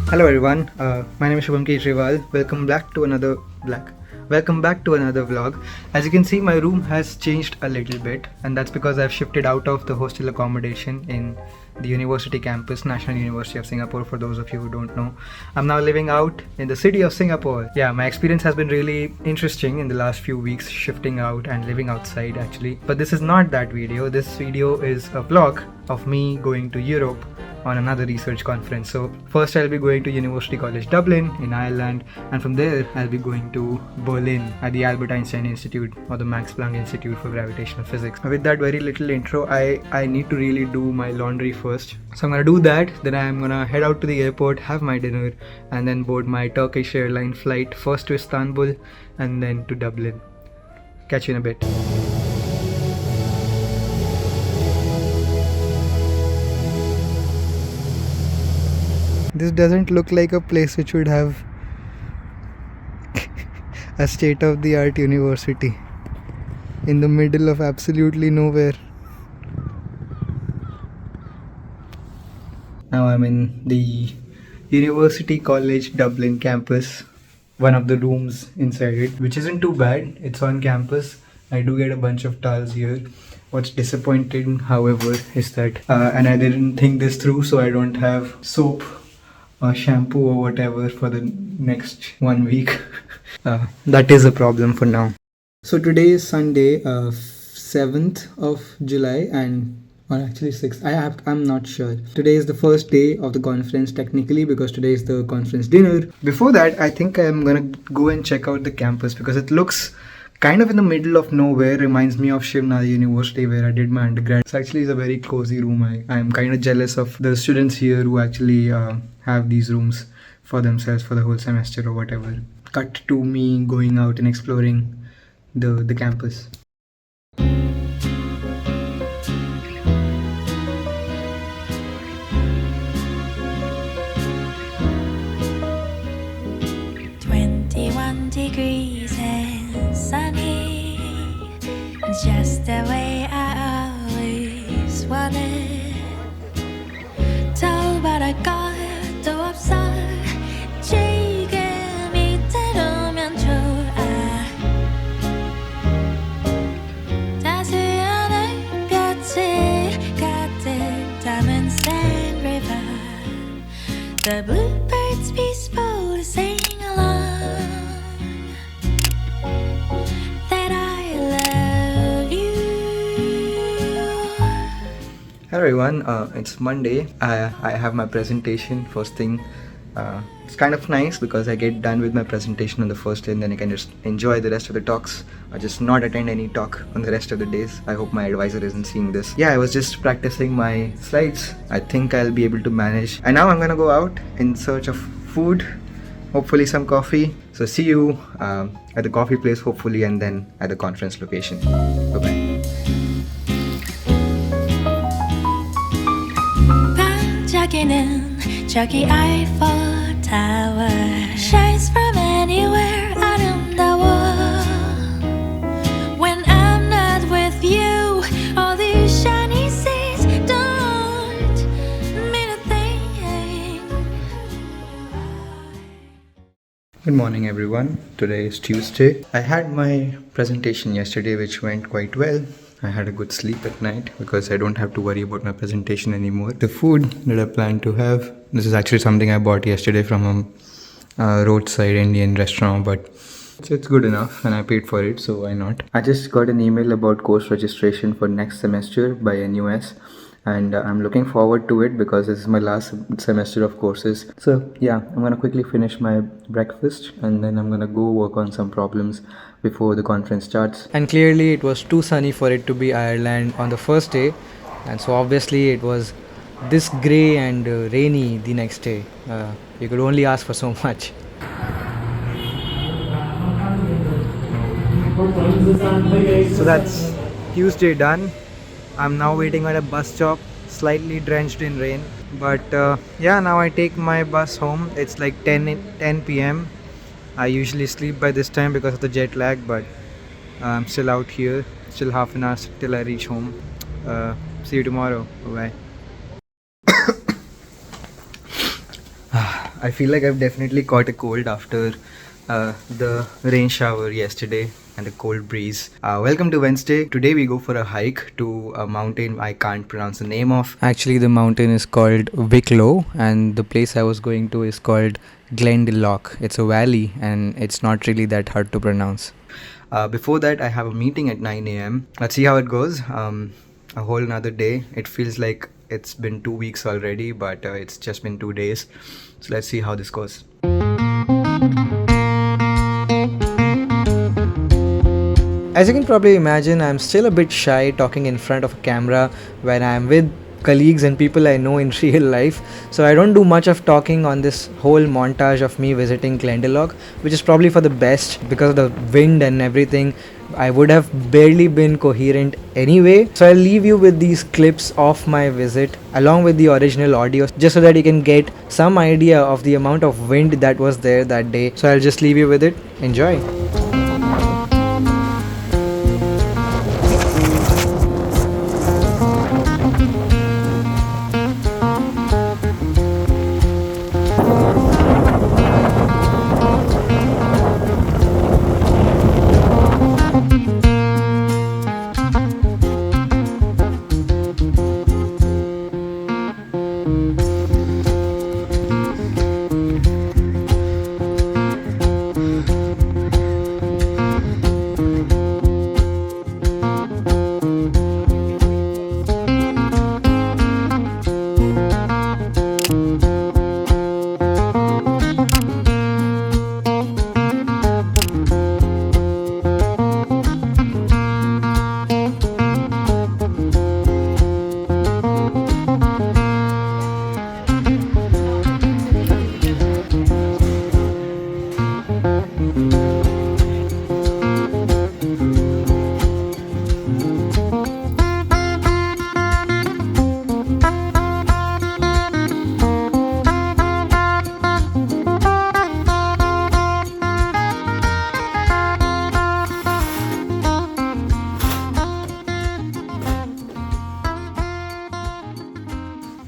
Hello everyone, my name is Shubham Kejriwal. Welcome back to another vlog. As you can see, my room has changed a little bit, and that's because I've shifted out of the hostel accommodation in the university campus, National University of Singapore. For those of you who don't know, I'm now living out in the city of Singapore. Yeah, my experience has been really interesting in the last few weeks, shifting out and living outside actually. But this is not that video. This video is a vlog of me going to Europe on another research conference. So first I'll be going to University College Dublin in Ireland, and from there I'll be going to Berlin at the Albert Einstein Institute or the Max Planck Institute for Gravitational Physics. With that very little intro, I need to really do my laundry first. So I'm gonna do that, then I'm gonna head out to the airport, have my dinner, and then board my Turkish airline flight first to Istanbul and then to Dublin. Catch you in a bit. This doesn't look like a place which would have a state-of-the-art university in the middle of absolutely nowhere. Now I'm in the University College Dublin campus, one of the rooms inside it, which isn't too bad. It's on campus. I do get a bunch of towels here. What's disappointing, however, is that, and I didn't think this through, so I don't have soap or shampoo or whatever for the next 1 week. That is a problem for now. So today is Sunday, 7th of July, or actually 6th. I'm not sure. Today is the first day of the conference technically, because today is the conference dinner. Before that, I think I'm gonna go and check out the campus because it looks kind of in the middle of nowhere. Reminds me of Shivnad University where I did my undergrad. It's actually a very cozy room. I'm kind of jealous of the students here who actually have these rooms for themselves for the whole semester or whatever. Cut to me going out and exploring the campus. Degrees and sunny, just the way I always wanted. 도 없어. 지금 이대로면 좋아. 따스한 햇볕이 가득 담은 Sand River. The bluebirds peaceful sing along. Hello everyone, it's Monday. I have my presentation first thing. It's kind of nice because I get done with my presentation on the first day and then I can just enjoy the rest of the talks or just not attend any talk on the rest of the days. I hope my advisor isn't seeing this. Yeah, I was just practicing my slides. I think I'll be able to manage. And now I'm gonna go out in search of food, hopefully some coffee. So see you at the coffee place hopefully, and then at the conference location. Bye-bye. 저기 Eiffel Tower shines from anywhere 아름다워. When I'm not with you, all these shiny seas don't mean a thing. Good morning everyone. Today is Tuesday. I had my presentation yesterday which went quite well. I had a good sleep at night because I don't have to worry about my presentation anymore. The food that I plan to have, this is actually something I bought yesterday from a roadside Indian restaurant, but it's good enough and I paid for it, so why not? I just got an email about course registration for next semester by NUS, and I'm looking forward to it because this is my last semester of courses. So yeah, I'm gonna quickly finish my breakfast and then I'm gonna go work on some problems before the conference starts. And clearly it was too sunny for it to be Ireland on the first day, and so obviously it was this grey and rainy the next day. You could only ask for so much. So that's Tuesday done. I'm now waiting at a bus stop, slightly drenched in rain, but yeah, now I take my bus home. It's like 10 p.m. I usually sleep by this time because of the jet lag, but I'm still out here, still half an hour till I reach home. See you tomorrow. Bye bye. I feel like I've definitely caught a cold after the rain shower yesterday and the cold breeze. Welcome to Wednesday. Today we go for a hike to a mountain I can't pronounce the name of. Actually, the mountain is called Wicklow, and the place I was going to is called Glendalough. It's a valley, and it's not really that hard to pronounce. Before that, I have a meeting at 9 a.m. Let's see how it goes. A whole another day. It feels like it's been 2 weeks already, but it's just been 2 days. So let's see how this goes. As you can probably imagine, I'm still a bit shy talking in front of a camera when I'm with colleagues and people I know in real life. So I don't do much of talking on this whole montage of me visiting Glendalough, which is probably for the best because of the wind and everything. I would have barely been coherent anyway. So I'll leave you with these clips of my visit along with the original audio just so that you can get some idea of the amount of wind that was there that day. So I'll just leave you with it. Enjoy.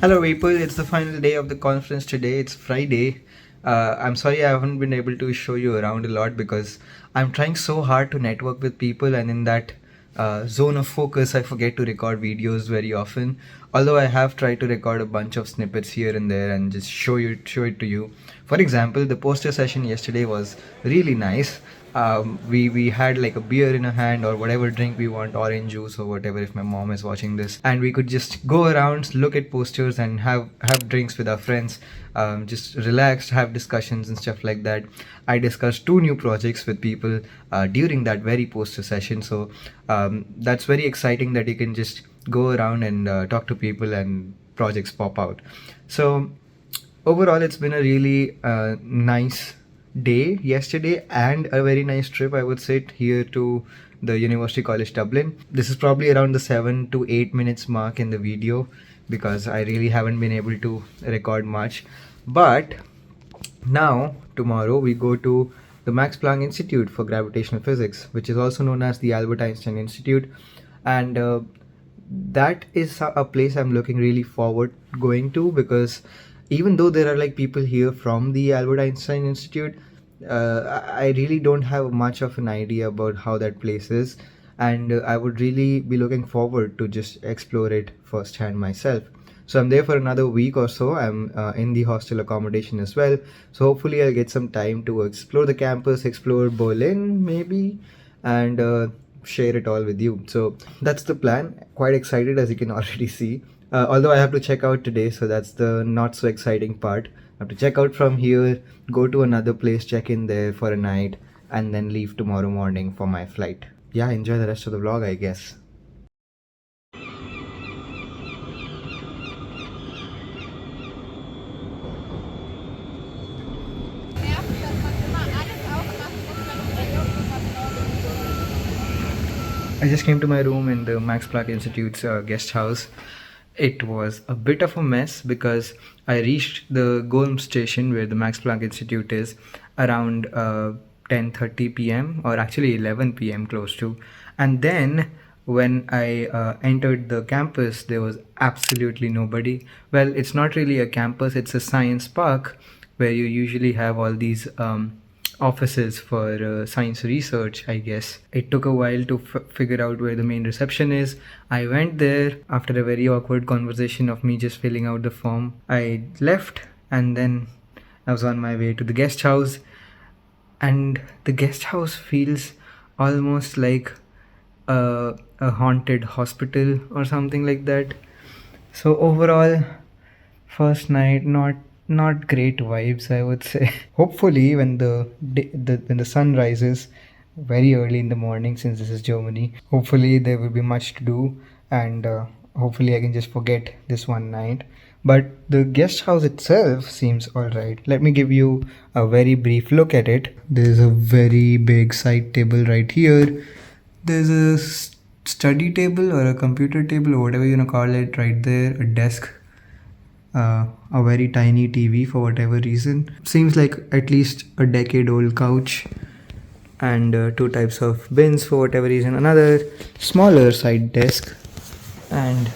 Hello, people. It's the final day of the conference today. It's Friday. I'm sorry I haven't been able to show you around a lot because I'm trying so hard to network with people, and in that zone of focus, I forget to record videos very often. Although I have tried to record a bunch of snippets here and there and just show it to you. For example, the poster session yesterday was really nice. We had like a beer in a hand or whatever drink we want, orange juice or whatever if my mom is watching this, and we could just go around, look at posters and have drinks with our friends, just relax, have discussions and stuff like that. I discussed 2 new projects with people during that very poster session, so that's very exciting that you can just go around and talk to people and projects pop out. So overall, it's been a really nice day yesterday and a very nice trip, I would say, here to the University College Dublin. This is probably around the 7 to 8 minutes mark in the video because I really haven't been able to record much. But now, tomorrow, we go to the Max Planck Institute for Gravitational Physics, which is also known as the Albert Einstein Institute. And that is a place I'm looking really forward going to, because even though there are like people here from the Albert Einstein Institute, I really don't have much of an idea about how that place is, and I would really be looking forward to just explore it firsthand myself. So I'm there for another week or so. I'm in the hostel accommodation as well. So hopefully I'll get some time to explore the campus, explore Berlin maybe, and share it all with you. So that's the plan. Quite excited, as you can already see. Although I have to check out today, so that's the not so exciting part. I have to check out from here, go to another place, check in there for a night, and then leave tomorrow morning for my flight. Yeah, enjoy the rest of the vlog, I guess. I just came to my room in the Max Planck Institute's guest house. It was a bit of a mess because I reached the Golm station where the Max Planck Institute is around 10:30 p.m. or actually 11 p.m. close to. And then when I entered the campus, there was absolutely nobody. Well, it's not really a campus, it's a science park, where you usually have all these offices for science research, I guess. It took a while to figure out where the main reception is. I went there after a very awkward conversation of me just filling out the form. I left and then I was on my way to the guest house, and the guest house feels almost like a haunted hospital or something like that. So overall, first night not great vibes, I would say. Hopefully when when the sun rises very early in the morning, since this is Germany, hopefully there will be much to do, and hopefully I can just forget this one night. But the guest house itself seems alright. Let me give you a very brief look at it. There's a very big side table right here. There's a study table or a computer table or whatever you want to call it right there, a desk, a very tiny TV for whatever reason. Seems like at least a decade old couch, and two types of bins for whatever reason. Another smaller side desk and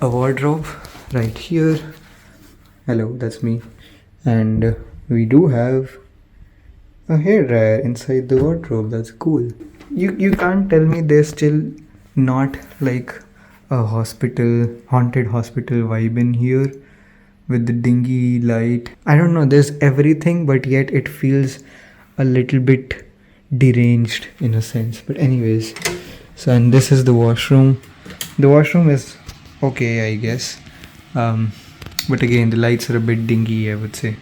a wardrobe right here. Hello, that's me. And we do have a hair dryer inside the wardrobe. That's cool. You can't tell me there's still not like a haunted hospital vibe in here with the dingy light. I don't know, there's everything, but yet it feels a little bit deranged in a sense. But anyways, so, and this is the washroom. The washroom is okay, I guess, but again the lights are a bit dingy, I would say.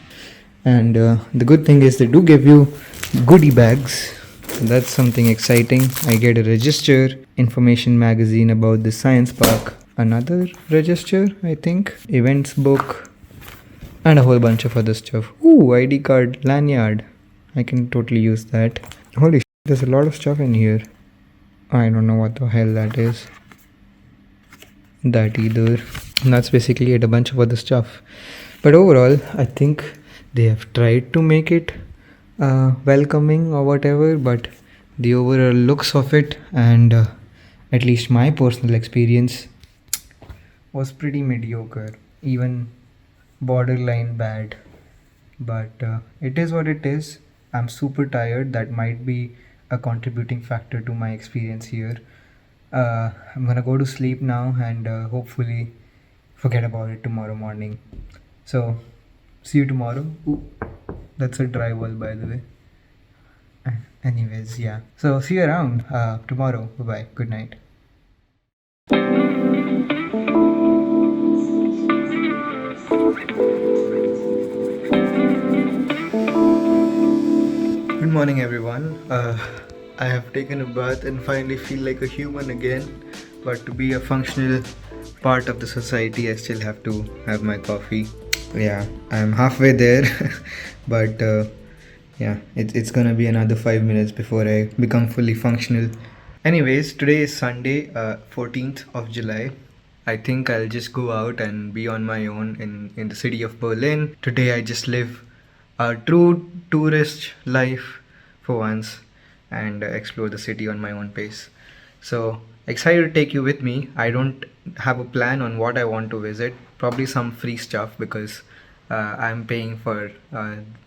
And the good thing is they do give you goodie bags. That's something exciting. I get a register, information magazine about the science park, another register, I think, events book, and a whole bunch of other stuff. Ooh, ID card, lanyard. I can totally use that. Holy shit, there's a lot of stuff in here. I don't know what the hell that is. That either. And that's basically it, a bunch of other stuff. But overall, I think they have tried to make it welcoming or whatever, but the overall looks of it and at least my personal experience was pretty mediocre, even borderline bad. But it is what it is. I'm super tired. That might be a contributing factor to my experience here. I'm gonna go to sleep now and hopefully forget about it tomorrow morning. So see you tomorrow. Ooh, that's a dry wall, by the way. Anyways, yeah. So see you around tomorrow. Bye bye. Good night. Good morning, everyone. I have taken a bath and finally feel like a human again. But to be a functional part of the society, I still have to have my coffee. Yeah, I'm halfway there, but yeah, it's gonna be another 5 minutes before I become fully functional. Anyways, today is Sunday, 14th of July. I think I'll just go out and be on my own in the city of Berlin. Today I just live a true tourist life for once and explore the city on my own pace. So excited to take you with me. I don't have a plan on what I want to visit. Probably some free stuff because I'm paying for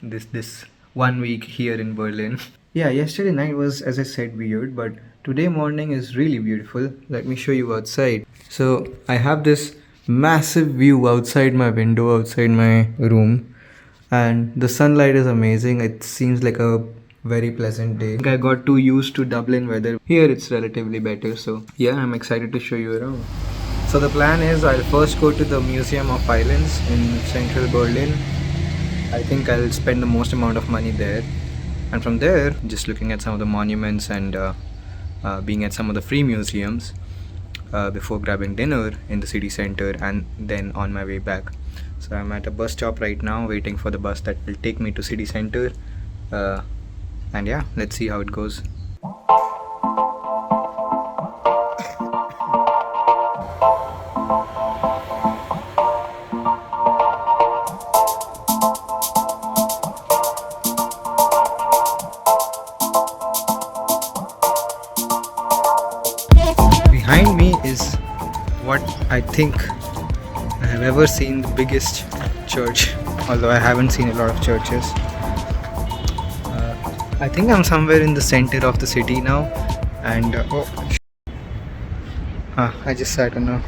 this 1 week here in Berlin. Yeah, yesterday night was, as I said, weird, but today morning is really beautiful. Let me show you outside. So I have this massive view outside my window, outside my room, and the sunlight is amazing. It seems like a very pleasant day. I got too used to Dublin weather. Here it's relatively better, so yeah, I'm excited to show you around. So the plan is I'll first go to the Museum of Islands in central Berlin. I think I'll spend the most amount of money there, and from there just looking at some of the monuments and being at some of the free museums before grabbing dinner in the city center and then on my way back. So I'm at a bus stop right now waiting for the bus that will take me to city center, and yeah, let's see how it goes. Behind me is what I think I have ever seen the biggest church although I haven't seen a lot of churches. I think I'm somewhere in the center of the city now, and I just sat on a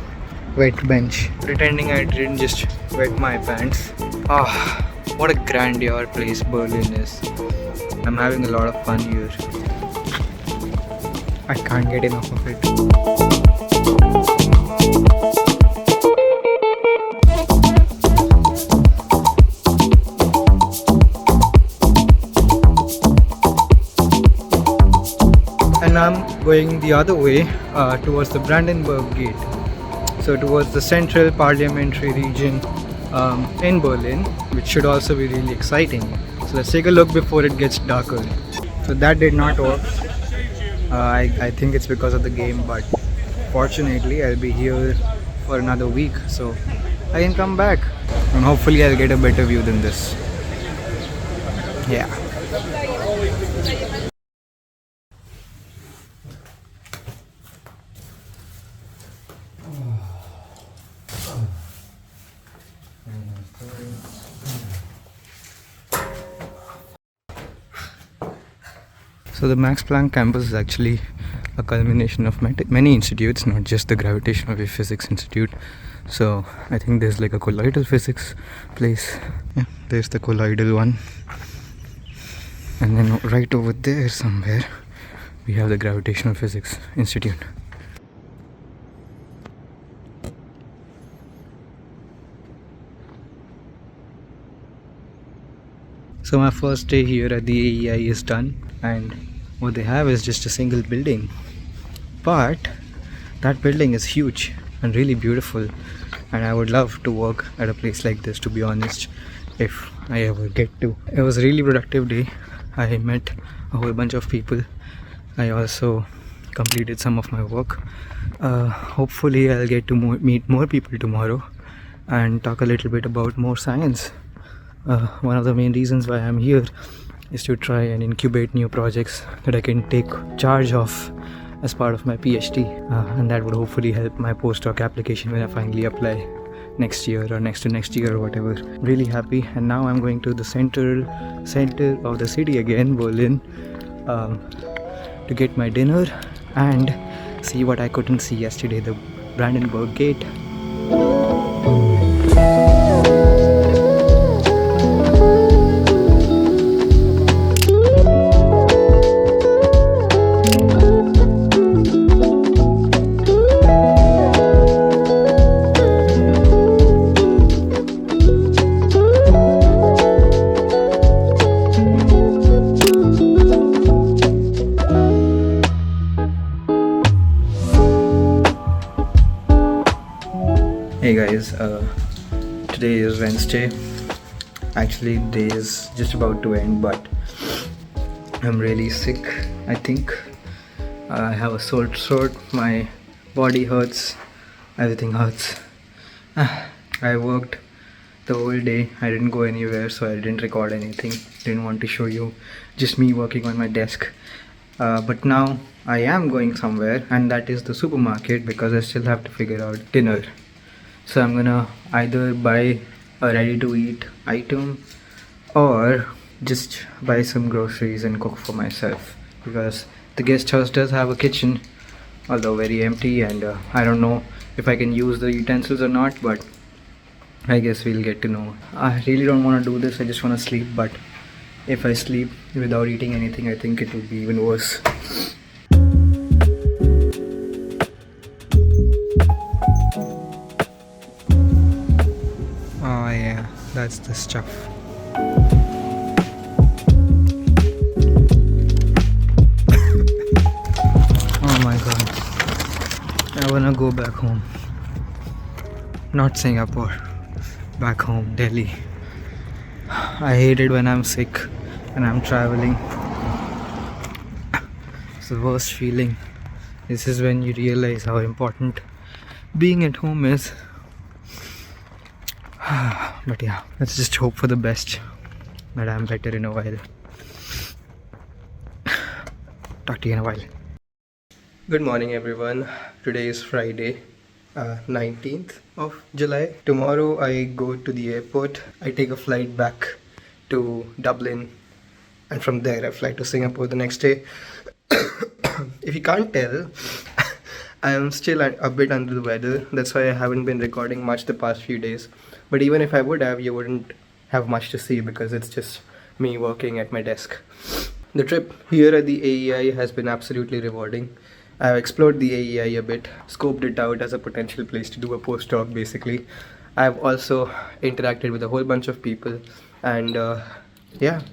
wet bench, pretending I didn't just wet my pants. What a grandeur place Berlin is. I'm having a lot of fun here. I can't get enough of it. And I'm going the other way towards the Brandenburg Gate. So towards the central parliamentary region in Berlin, which should also be really exciting. So let's take a look before it gets darker. So that did not work. I think it's because of the game, but fortunately I'll be here for another week, so I can come back and hopefully I'll get a better view than this. Yeah. So the Max Planck campus is actually a culmination of many institutes, not just the Gravitational Wave Physics Institute. So I think there's like a colloidal physics place. Yeah, there's the colloidal one. And then right over there somewhere we have the Gravitational Physics Institute. So my first day here at the AEI is done, and what they have is just a single building, but that building is huge and really beautiful, and I would love to work at a place like this, to be honest, if I ever get to. It was a really productive day. I met a whole bunch of people. I also completed some of my work. Hopefully I'll get to meet more people tomorrow and talk a little bit about more science. One of the main reasons why I'm here is to try and incubate new projects that I can take charge of as part of my PhD, and that would hopefully help my postdoc application when I finally apply next year or next to next year or whatever. Really happy. And now I'm going to the center of the city again, Berlin, to get my dinner and see what I couldn't see yesterday, the Brandenburg Gate. Hey guys, today is Wednesday. Actually, the day is just about to end, but I'm really sick. I think I have a sore throat, my body hurts, everything hurts. I worked the whole day. I didn't go anywhere, so I didn't record anything. Didn't want to show you just me working on my desk. But now I am going somewhere, and that is the supermarket, because I still have to figure out dinner. So I'm gonna either buy a ready to eat item or just buy some groceries and cook for myself, because the guest house does have a kitchen, although very empty, and I don't know if I can use the utensils or not, but I guess we'll get to know. I really don't want to do this. I just want to sleep, but if I sleep without eating anything, I think it will be even worse. Oh yeah, that's the stuff. Oh my god, I wanna go back home. Not Singapore, back home, Delhi. I hate it when I'm sick and I'm traveling. It's the worst feeling. This is when you realize how important being at home is. But yeah, let's just hope for the best, that I'm better in a while. Talk to you in a while. Good morning everyone. Today is Friday. 19th of July. Tomorrow I go to the airport. I take a flight back to Dublin, and from there I fly to Singapore the next day. If you can't tell, I am still a bit under the weather. That's why I haven't been recording much the past few days. But even if I would have, you wouldn't have much to see because it's just me working at my desk. The trip here at the AEI has been absolutely rewarding. I've explored the AEI a bit, scoped it out as a potential place to do a postdoc basically. I've also interacted with a whole bunch of people and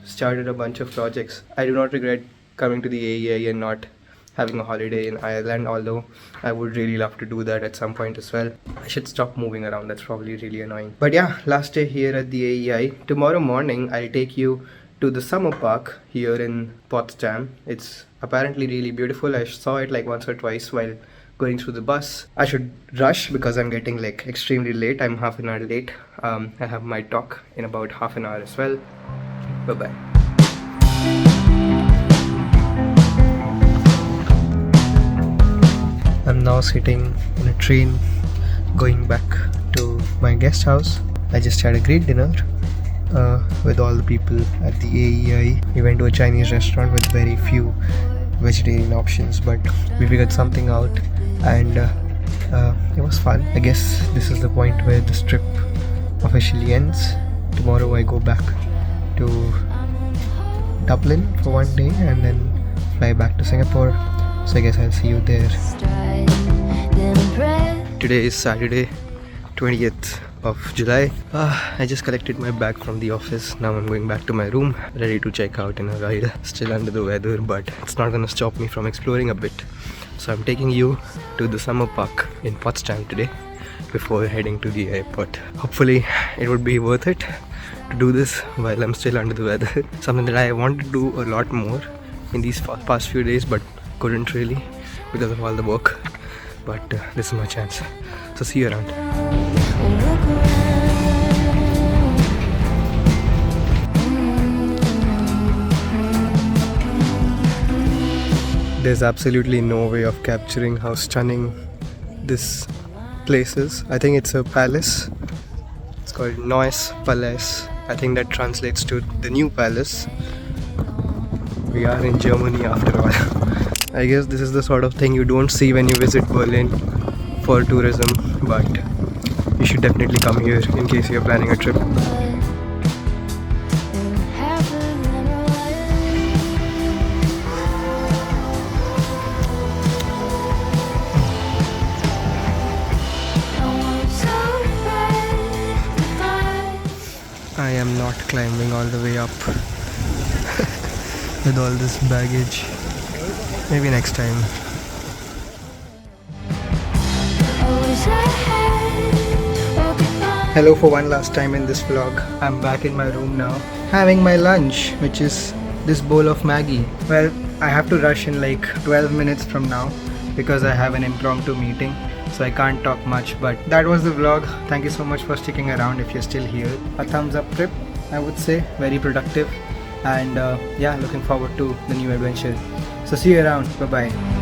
started a bunch of projects. I do not regret coming to the AEI and not having a holiday in Ireland, although I would really love to do that at some point as well. I should stop moving around, that's probably really annoying. But yeah, last day here at the AEI. Tomorrow morning I'll take you to the summer park here in Potsdam. It's apparently really beautiful. I saw it like once or twice while going through the bus. I should rush because I'm getting like extremely late. I'm half an hour late. I have my talk in about half an hour as well. Bye bye. I'm now sitting in a train going back to my guest house. I just had a great dinner with all the people at the AEI. We went to a Chinese restaurant with very few vegetarian options, but we figured something out and it was fun. I guess this is the point where this trip officially ends. Tomorrow I go back to Dublin for one day and then fly back to Singapore. So I guess I'll see you there. Today is Saturday, 20th of July. I just collected my bag from the office. Now I'm going back to my room, ready to check out in a while. Still under the weather, but it's not gonna stop me from exploring a bit. So I'm taking you to the summer park in Potsdam today before heading to the airport. Hopefully it would be worth it to do this while I'm still under the weather. Something that I wanted to do a lot more in these past few days, but couldn't really because of all the work. But this is my chance. So see you around. There's absolutely no way of capturing how stunning this place is. I think it's a palace. It's called Neues Palace. I think that translates to the new palace. We are in Germany after all. I guess this is the sort of thing you don't see when you visit Berlin for tourism, but you should definitely come here in case you're planning a trip. I am not climbing all the way up with all this baggage. Maybe next time. Hello for one last time in this vlog. I'm back in my room now, having my lunch, which is this bowl of Maggie. Well, I have to rush in like 12 minutes from now because I have an impromptu meeting, so I can't talk much. But that was the vlog. Thank you so much for sticking around if you're still here. A thumbs up trip, I would say. Very productive. And looking forward to the new adventure. So see you around. Bye bye.